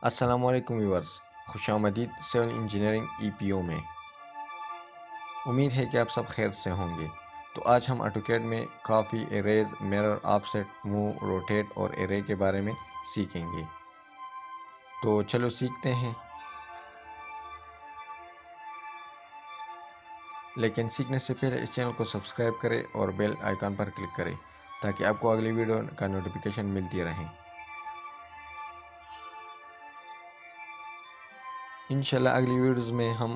अस्सलामुअलैकुम viewers, खुशामदीद civil engineering EPO में। उम्मीद है कि आप सब खैर से होंगे। तो आज हम ऑटोकैड में काफ़ी arrays, mirror, offset, move, rotate और एरे के बारे में सीखेंगे। तो चलो सीखते हैं। लेकिन सीखने से पहले इस चैनल को सब्सक्राइब करें और बेल आइकन पर क्लिक करें ताकि आपको अगली वीडियो का नोटिफिकेशन मिलती रहे। इंशाल्लाह अगली वीडियोज़ में हम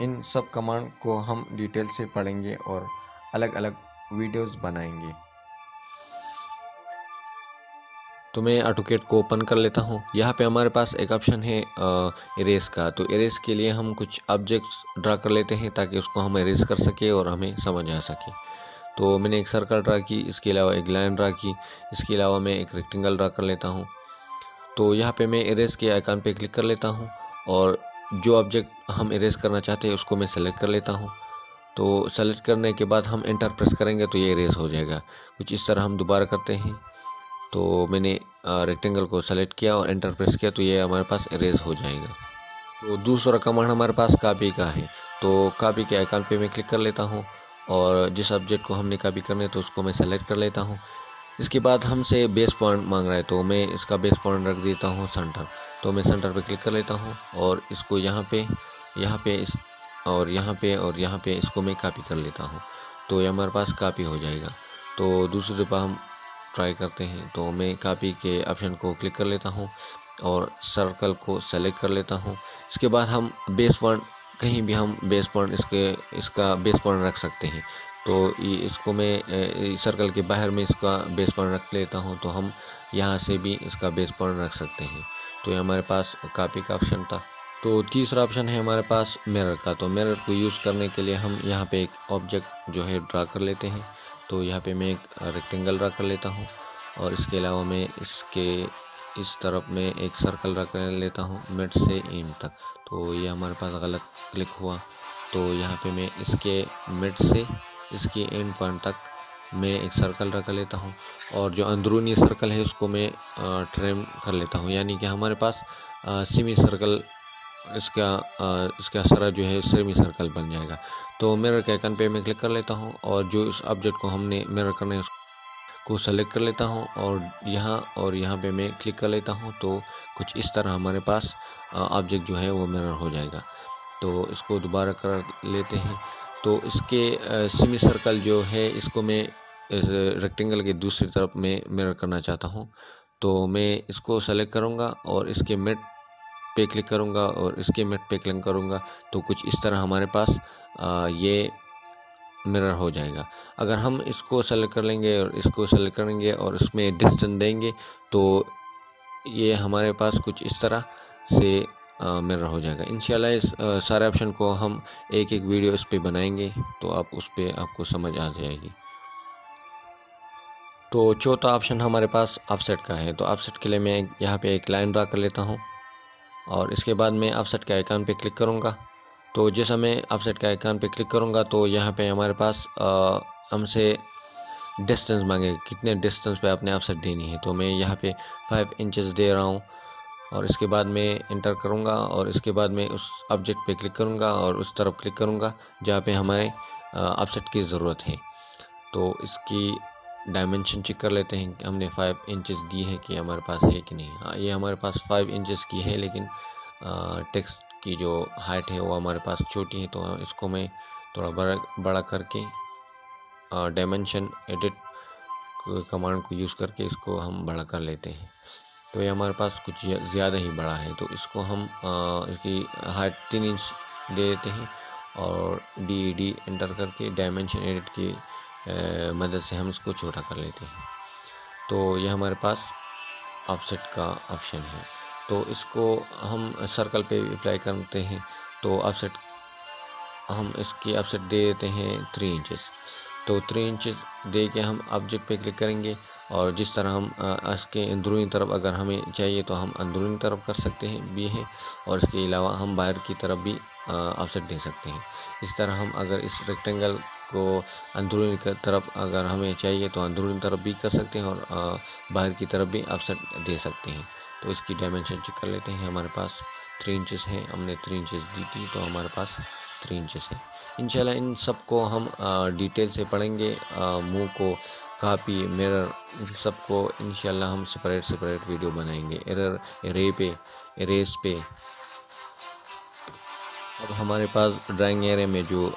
इन सब कमांड को हम डिटेल से पढ़ेंगे और अलग अलग वीडियोस बनाएंगे। तो मैं ऑटोकैड को ओपन कर लेता हूँ। यहाँ पे हमारे पास एक ऑप्शन है इरेज का। तो इरेज के लिए हम कुछ ऑब्जेक्ट्स ड्रा कर लेते हैं ताकि उसको हम इरेज कर सके और हमें समझ आ सके। तो मैंने एक सर्कल ड्रा की, इसके अलावा एक लाइन ड्रा की, इसके अलावा मैं एक रेक्टेंगल ड्रा कर लेता हूँ। तो यहाँ पे मैं इरेज के आइकन पे क्लिक कर लेता हूँ और जो ऑब्जेक्ट हम इरेज करना चाहते हैं उसको मैं सेलेक्ट कर लेता हूँ। तो सेलेक्ट करने के बाद हम एंटर प्रेस करेंगे तो ये इरेज हो जाएगा। कुछ इस तरह हम दोबारा करते हैं। तो मैंने रेक्टेंगल को सेलेक्ट किया और एंटर प्रेस किया तो ये हमारे पास इरेज हो जाएगा। तो दूसरा कमांड हमारे पास कॉपी का है। तो कॉपी के आइकन पे मैं क्लिक कर लेता हूँ और जिस ऑब्जेक्ट को हमने कॉपी करना है तो उसको मैं सेलेक्ट कर लेता हूँ। इसके बाद हमसे बेस पॉइंट मांग रहा है तो मैं इसका बेस पॉइंट रख देता हूँ सेंटर। तो मैं सेंटर पे क्लिक कर लेता हूँ और इसको यहाँ पे इस और यहाँ पे इसको मैं कॉपी कर लेता हूँ। तो ये हमारे पास कॉपी हो जाएगा। तो दूसरे पर हम ट्राई करते हैं। तो मैं कॉपी के ऑप्शन को क्लिक कर लेता हूँ और सर्कल को सेलेक्ट कर लेता हूँ। इसके बाद हम बेस पॉइंट कहीं भी हम बेस पॉइंट इसका बेस पॉइंट रख सकते हैं। तो इसको मैं सर्कल के बाहर में इसका बेस पॉइंट रख लेता हूँ। तो हम यहाँ से भी इसका बेस पॉइंट रख सकते हैं। तो ये हमारे पास कॉपी का ऑप्शन था। तो तीसरा ऑप्शन है हमारे पास मिरर का। तो मिरर को यूज़ करने के लिए हम यहाँ पे एक ऑब्जेक्ट जो है ड्रा कर लेते हैं। तो यहाँ पे मैं एक रेक्टेंगल ड्रा कर लेता हूँ और इसके अलावा मैं इसके इस तरफ में एक सर्कल ड्रा कर लेता हूँ मिड से एंड तक। तो ये हमारे पास गलत क्लिक हुआ। तो यहाँ पे मैं इसके मिड से इसके एंड पॉइंट तक मैं एक सर्कल ड्रा कर लेता हूँ और जो अंदरूनी सर्कल है उसको मैं ट्रिम कर लेता हूँ। यानी कि हमारे पास सेमी सर्कल इसका सारा जो है सेमी सर्कल बन जाएगा। तो मिरर के आइकन पे मैं क्लिक कर लेता हूँ और जो इस ऑब्जेक्ट को हमने मिरर करना है उसको सेलेक्ट कर लेता हूँ और यहाँ पे मैं क्लिक कर लेता हूँ। तो कुछ इस तरह हमारे पास ऑब्जेक्ट जो है वो मिरर हो जाएगा। तो इसको दोबारा कर लेते हैं। तो इसके सेमी सर्कल जो है इसको मैं रेक्टेंगल के दूसरी तरफ में मिरर करना चाहता हूँ। तो मैं इसको सेलेक्ट करूँगा और इसके मिड पे क्लिक करूँगा और इसके मिड पे क्लिक करूँगा। तो कुछ इस तरह हमारे पास ये मिरर हो जाएगा। अगर हम इसको सेलेक्ट कर लेंगे और इसको सेलेक्ट करेंगे और इसमें डिस्टेंस देंगे तो ये हमारे पास कुछ इस तरह से मिरर हो जाएगा। इंशाल्लाह इस सारे ऑप्शन को हम एक वीडियो इस पे बनाएंगे तो आप उस पे आपको समझ आ जाएगी। तो चौथा ऑप्शन हमारे पास ऑफसेट का है। तो ऑफसेट के लिए मैं यहाँ पे एक लाइन ड्रा कर लेता हूँ और इसके बाद मैं ऑफसेट के आइकन पे क्लिक करूँगा। तो जैसा मैं ऑफसेट के आइकन पे क्लिक करूँगा तो यहाँ पे हमारे पास हमसे डिस्टेंस मांगेगा, कितने डिस्टेंस पे आपने ऑफसेट देनी है। तो मैं यहाँ पे 5 इंचेस दे रहा हूँ और इसके बाद मैं इंटर करूँगा और इसके बाद मैं उस ऑब्जेक्ट पे क्लिक करूँगा और उस तरफ क्लिक करूँगा जहाँ पे हमारे ऑफसेट की ज़रूरत है। तो इसकी डायमेंशन चेक कर लेते हैं कि हमने 5 इंचेस दी है कि हमारे पास है कि नहीं। हाँ, ये हमारे पास 5 इंचेस की है, लेकिन टेक्स्ट की जो हाइट है वो हमारे पास छोटी है। तो इसको मैं थोड़ा बड़ा करके डायमेंशन एडिट कमांड को यूज़ करके इसको हम बड़ा कर लेते हैं। तो ये हमारे पास कुछ ज़्यादा ही बड़ा है। तो इसको हम इसकी हाइट 3 इंच दे देते हैं और डी एंटर करके डायमेंशन एडिट की मदद से हम इसको छोटा कर लेते हैं। तो ये हमारे पास ऑफसेट का ऑप्शन है। तो इसको हम सर्कल पे अप्लाई करते हैं। तो ऑफसेट हम इसकी ऑफसेट दे देते हैं 3 इंचेस। तो 3 इंचेस दे के हम ऑब्जेक्ट पे क्लिक करेंगे और जिस तरह हम इसके अंदरूनी तरफ अगर हमें चाहिए तो हम अंदरूनी तरफ कर सकते हैं भी है और इसके अलावा हम बाहर की तरफ भी ऑफसेट दे सकते हैं। इस तरह हम अगर इस रेक्टेंगल को अंदरूनी तरफ अगर हमें चाहिए तो अंदरूनी तरफ भी कर सकते हैं और बाहर की तरफ भी ऑफसेट दे सकते हैं। तो इसकी डायमेंशन चेक कर लेते हैं। हमारे पास 3 इंचेस है, हमने 3 इंचेस दी थी तो हमारे पास 3 इंचेस है। इंशाल्लाह इन सब को हम डिटेल से पढ़ेंगे, मुंह को, कापी, मिरर, इन सब को इंशाल्लाह हम सेपरेट वीडियो बनाएंगे। एरर, एरे पे, एरेस पे। अब हमारे पास ड्राइंग एरिया में जो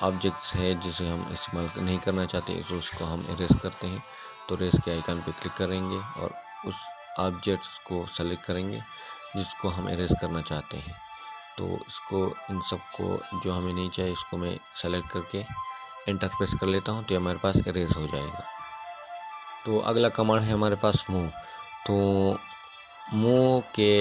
ऑब्जेक्ट्स है जिसे हम इस्तेमाल नहीं करना चाहते तो उसको हम इरेज करते हैं। तो इरेज के आइकन पे क्लिक करेंगे और उस ऑब्जेक्ट्स को सेलेक्ट करेंगे जिसको हम इरेज करना चाहते हैं। तो इसको, इन सब को जो हमें नहीं चाहिए इसको मैं सेलेक्ट करके एंटर प्रेस कर लेता हूँ तो हमारे पास इरेज हो जाएगा। तो अगला कमांड है हमारे पास मूव। तो मूव के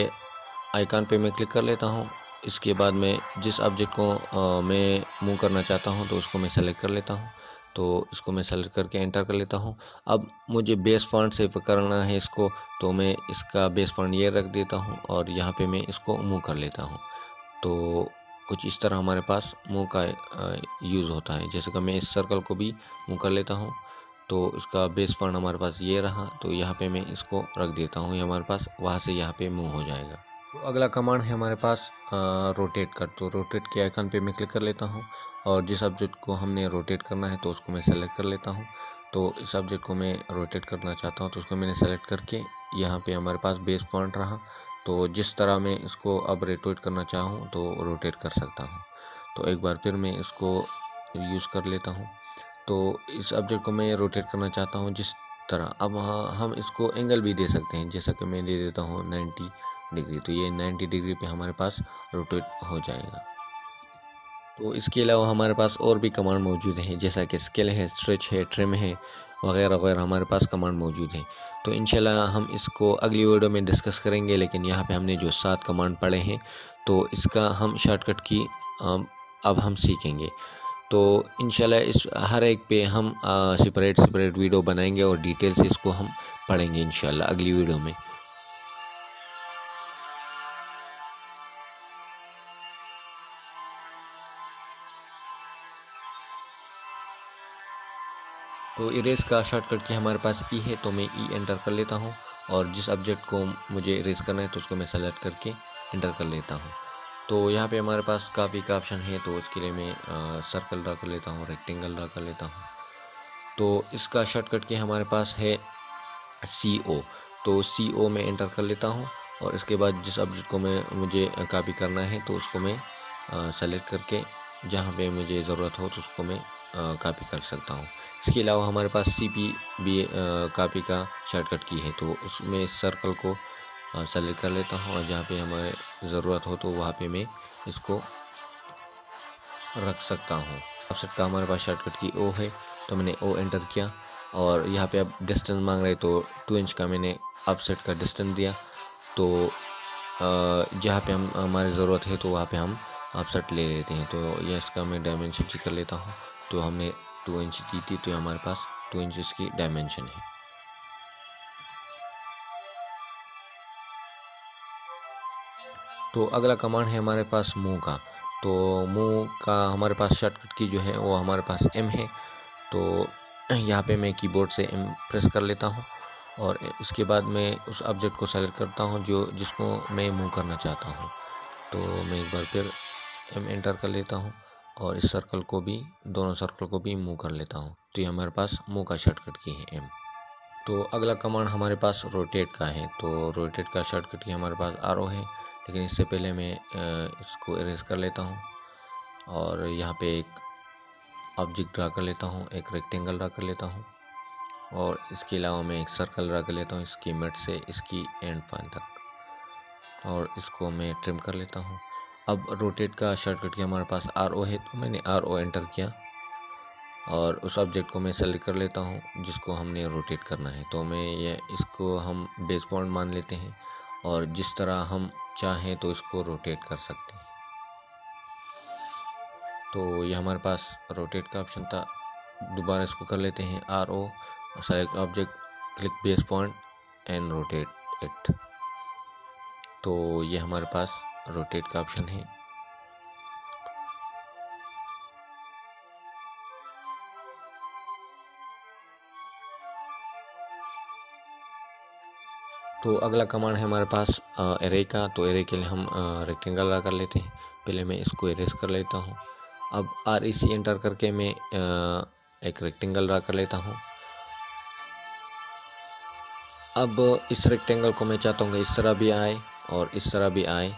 आइकन पे मैं क्लिक कर लेता हूँ। इसके बाद मैं जिस ऑब्जेक्ट को मैं मूव करना चाहता हूँ तो उसको मैं सेलेक्ट कर लेता हूँ। तो इसको मैं सेलेक्ट करके एंटर कर लेता हूँ। अब मुझे बेस फॉन्ट से पकड़ना है इसको, तो मैं इसका बेस फॉन्ट ये रख देता हूँ और यहाँ पे मैं इसको मूव कर लेता हूँ। तो कुछ इस तरह हमारे पास मूव का यूज़ होता है। जैसे कि मैं इस सर्कल को भी मूव कर लेता हूँ तो इसका बेस फॉन्ट हमारे पास ये रहा, तो यहाँ पे मैं इसको रख देता हूँ, ये हमारे पास वहाँ से यहाँ पे मूव हो जाएगा। तो अगला कमांड है हमारे पास रोटेट कर। तो रोटेट के आइकन पे मैं क्लिक कर लेता हूँ और जिस ऑब्जेक्ट को हमने रोटेट करना है तो उसको मैं सेलेक्ट कर लेता हूँ। तो इस ऑब्जेक्ट को मैं रोटेट करना चाहता हूँ तो उसको मैंने सेलेक्ट करके यहाँ पे हमारे पास बेस पॉइंट रहा। तो जिस तरह मैं इसको अब रोटेट करना चाहूँ तो रोटेट कर सकता हूँ। तो एक बार फिर मैं इसको यूज़ कर लेता हूँ। तो इस ऑब्जेक्ट को मैं रोटेट करना चाहता हूँ जिस तरह। अब हाँ, हम इसको एंगल भी दे सकते हैं, जैसा कि मैं दे देता हूँ 90 डिग्री। तो ये 90 डिग्री पे हमारे पास रोटेट हो जाएगा। तो इसके अलावा हमारे पास और भी कमांड मौजूद हैं, जैसा कि स्केल है, स्ट्रेच है, ट्रिम है, वगैरह वगैरह हमारे पास कमांड मौजूद है। तो इंशाल्लाह हम इसको अगली वीडियो में डिस्कस करेंगे। लेकिन यहाँ पे हमने जो 7 कमांड पढ़े हैं तो इसका हम शॉर्टकट की अब हम सीखेंगे। तो इंशाल्लाह इस हर एक पे हम सेपरेट वीडियो बनाएंगे और डिटेल से इसको हम पढ़ेंगे इंशाल्लाह अगली वीडियो में। तो इरेज का शॉर्टकट की हमारे पास ई है, तो मैं ई एंटर कर लेता हूँ और जिस ऑब्जेक्ट को मुझे इरेज करना है तो उसको मैं सेलेक्ट करके एंटर कर लेता हूँ। तो यहाँ पे हमारे पास काफ़ी का ऑप्शन है, तो इसके लिए मैं सर्कल ड्रा कर लेता हूँ, रेक्टेंगल ड्रा कर लेता हूँ। तो इसका शॉर्टकट की हमारे पास है CO। तो CO में एंटर कर लेता हूँ और इसके बाद जिस ऑब्जेक्ट को मुझे कॉपी करना है तो उसको मैं सेलेक्ट करके जहाँ पे मुझे ज़रूरत हो तो उसको मैं कॉपी कर सकता हूँ। इसके अलावा हमारे पास CP भी कॉपी का शॉर्टकट की है। तो उसमें इस सर्कल को सेलेक्ट कर लेता हूँ और जहाँ पे हमारे ज़रूरत हो तो वहाँ पे मैं इसको रख सकता हूँ। ऑफसेट का हमारे पास शॉर्टकट की O है, तो मैंने O एंटर किया और यहाँ पे अब डिस्टेंस मांग रहे तो 2 इंच का मैंने ऑफसेट का डिस्टेंस दिया। तो जहाँ पे हम हमारी ज़रूरत है तो वहाँ पे हम ऑफसेट ले लेते हैं। तो ये इसका मैं डायमेंशन चेक कर लेता हूँ। तो हमने 2 इंच दी थी तो हमारे पास 2 इंच इसकी डायमेंशन है। तो अगला कमांड है हमारे पास मूव का। तो मूव का हमारे पास शॉर्टकट की जो है वो हमारे पास M है। तो यहाँ पे मैं कीबोर्ड से M प्रेस कर लेता हूँ और उसके बाद मैं उस ऑब्जेक्ट को सेलेक्ट करता हूँ जिसको मैं मूव करना चाहता हूँ। तो मैं एक बार फिर M एंटर कर लेता हूँ और इस सर्कल को भी, दोनों सर्कल को भी मूव कर लेता हूँ। तो ये हमारे पास मूव का शॉर्टकट की है M। तो अगला कमांड हमारे पास रोटेट का है। तो रोटेट का शॉर्टकट की हमारे पास RO है, लेकिन इससे पहले मैं इसको इरेज कर लेता हूँ और यहाँ पे एक ऑब्जेक्ट ड्रा कर लेता हूँ, एक रेक्टेंगल ड्रा कर लेता हूँ और इसके अलावा मैं एक सर्कल ड्रा कर लेता हूँ इसकी मिड से इसकी एंड पॉइंट तक और इसको मैं ट्रिम कर लेता हूँ। अब रोटेट का शॉर्टकट की हमारे पास RO है, तो मैंने RO एंटर किया और उस ऑब्जेक्ट को मैं सेलेक्ट कर लेता हूँ जिसको हमने रोटेट करना है। तो मैं ये इसको हम बेस पॉइंट मान लेते हैं और जिस तरह हम चाहें तो इसको रोटेट कर सकते हैं। तो ये हमारे पास रोटेट का ऑप्शन था। दोबारा इसको कर लेते हैं RO, select object, click base point and rotate it. तो ये हमारे पास रोटेट का ऑप्शन है। तो अगला कमांड है हमारे पास एरे का। तो एरे के लिए हम रेक्टेंगल ड्रा कर लेते हैं। पहले मैं इसको इरेज कर लेता हूँ। अब REC एंटर करके मैं एक रेक्टेंगल ड्रा कर लेता हूँ। अब इस रेक्टेंगल को मैं चाहता हूँ कि इस तरह भी आए और इस तरह भी आए,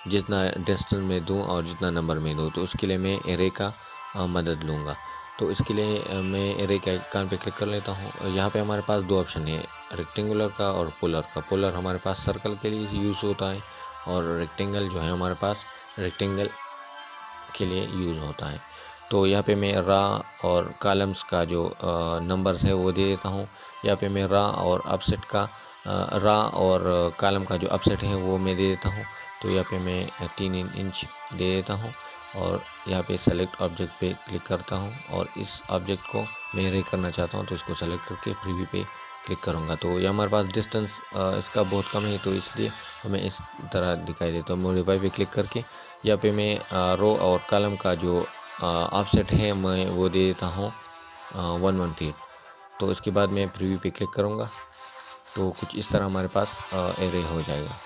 जितना डिस्टेंस में दूँ और जितना नंबर में दूँ। तो उसके लिए मैं एरे का मदद लूँगा। तो इसके लिए मैं एरे के आइकन पे क्लिक कर लेता हूँ। यहाँ पे हमारे पास दो ऑप्शन है, रेक्टेंगुलर का और पोलर का। पोलर हमारे पास सर्कल के लिए यूज़ होता है और रेक्टेंगल जो है हमारे पास रेक्टेंगल के लिए यूज़ होता है। तो यहाँ पे मैं रा और कॉलम्स का जो नंबर्स है वो दे देता हूँ। यहाँ पे मैं रा और अपसेट का रा और कॉलम का जो अपसेट है वो मैं दे देता हूँ। तो यहाँ पे मैं 3 इंच दे देता हूँ और यहाँ पे सेलेक्ट ऑब्जेक्ट पे क्लिक करता हूँ और इस ऑब्जेक्ट को मैं रे करना चाहता हूँ तो इसको सेलेक्ट करके प्रीव्यू पे क्लिक करूँगा। तो ये हमारे पास डिस्टेंस इसका बहुत कम है, तो इसलिए हमें इस तरह दिखाई देता है। मॉडिफाई पे क्लिक करके यहाँ पे मैं रो और कॉलम का जो ऑफसेट है मैं वो दे देता हूँ 1 फीट। तो इसके बाद मैं प्रीव्यू पे क्लिक करूँगा तो कुछ इस तरह हमारे पास एरे हो जाएगा।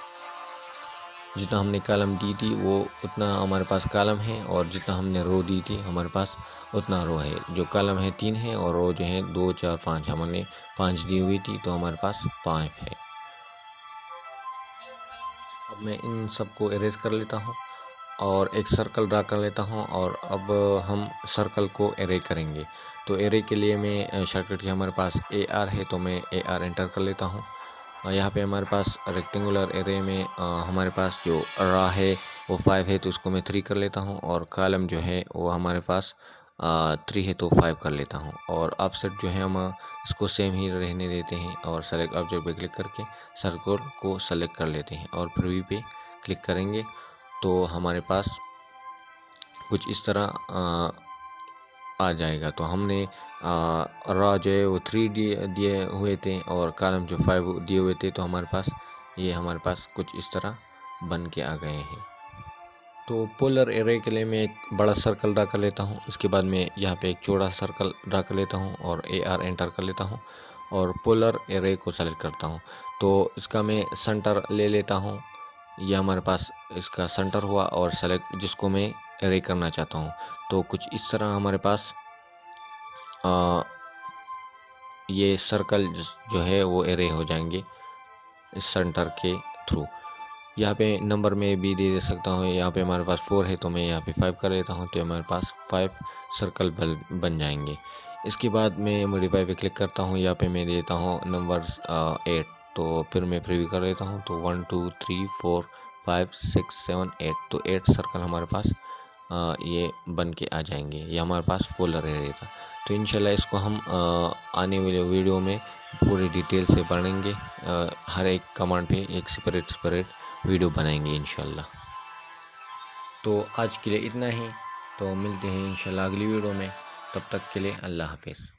जितना हमने कॉलम दी थी वो उतना हमारे पास कॉलम है और जितना हमने रो दी थी हमारे पास उतना रो है। जो कॉलम है 3 है और रो जो है 2 4 5, हमने 5 दी हुई थी तो हमारे पास 5 है। अब मैं इन सबको इरेज कर लेता हूँ और एक सर्कल ड्रा कर लेता हूँ और अब हम सर्कल को एरे करेंगे। तो एरे के लिए मैं शॉर्टकट की हमारे पास AR है तो मैं AR एंटर कर लेता हूँ। यहाँ पे हमारे पास रेक्टेंगुलर एरे में हमारे पास जो रा है वो 5 है तो उसको मैं 3 कर लेता हूँ और कॉलम जो है वो हमारे पास 3 है तो 5 कर लेता हूँ और ऑफसेट जो है हम इसको सेम ही रहने देते हैं और सेलेक्ट ऑब्जेक्ट पे क्लिक करके सर्कल को सेलेक्ट कर लेते हैं और प्रीव्यू पे क्लिक करेंगे तो हमारे पास कुछ इस तरह आ जाएगा। तो हमने रा जो है वो 3 दिए हुए थे और कॉलम जो 5 दिए हुए थे, तो हमारे पास कुछ इस तरह बन के आ गए हैं। तो पोलर एरे के लिए मैं एक बड़ा सर्कल ड्रा कर लेता हूँ। इसके बाद मैं यहाँ पे एक चौड़ा सर्कल ड्रा कर लेता हूँ और AR एंटर कर लेता हूँ और पोलर एरे को सेलेक्ट करता हूँ। तो इसका मैं सेंटर ले लेता हूँ। ये हमारे पास इसका सेंटर हुआ और सेलेक्ट जिसको मैं एरे करना चाहता हूँ। तो कुछ इस तरह हमारे पास ये सर्कल जो है वो एरे हो जाएंगे इस सेंटर के थ्रू। यहाँ पे नंबर में भी दे सकता हूँ। यहाँ पे हमारे पास 4 है तो मैं यहाँ पे 5 कर लेता हूँ तो हमारे पास 5 सर्कल बन जाएंगे। इसके बाद मैं मॉडिफाई पे क्लिक करता हूँ। यहाँ पे मैं देता हूँ नंबर्स 8। तो फिर मैं प्रीव्यू कर लेता हूँ तो 1 2 3 4 5 6 7 8। तो 8 सर्कल हमारे पास ये बन के आ जाएंगे। ये हमारे पास पोलर एरे था। तो इंशाल्लाह इसको हम आने वाले वीडियो में पूरी डिटेल से पढ़ेंगे। हर एक कमांड पे एक सेपरेट वीडियो बनाएंगे इंशाल्लाह। तो आज के लिए इतना ही। तो मिलते हैं इंशाल्लाह अगली वीडियो में। तब तक के लिए अल्लाह हाफिज़।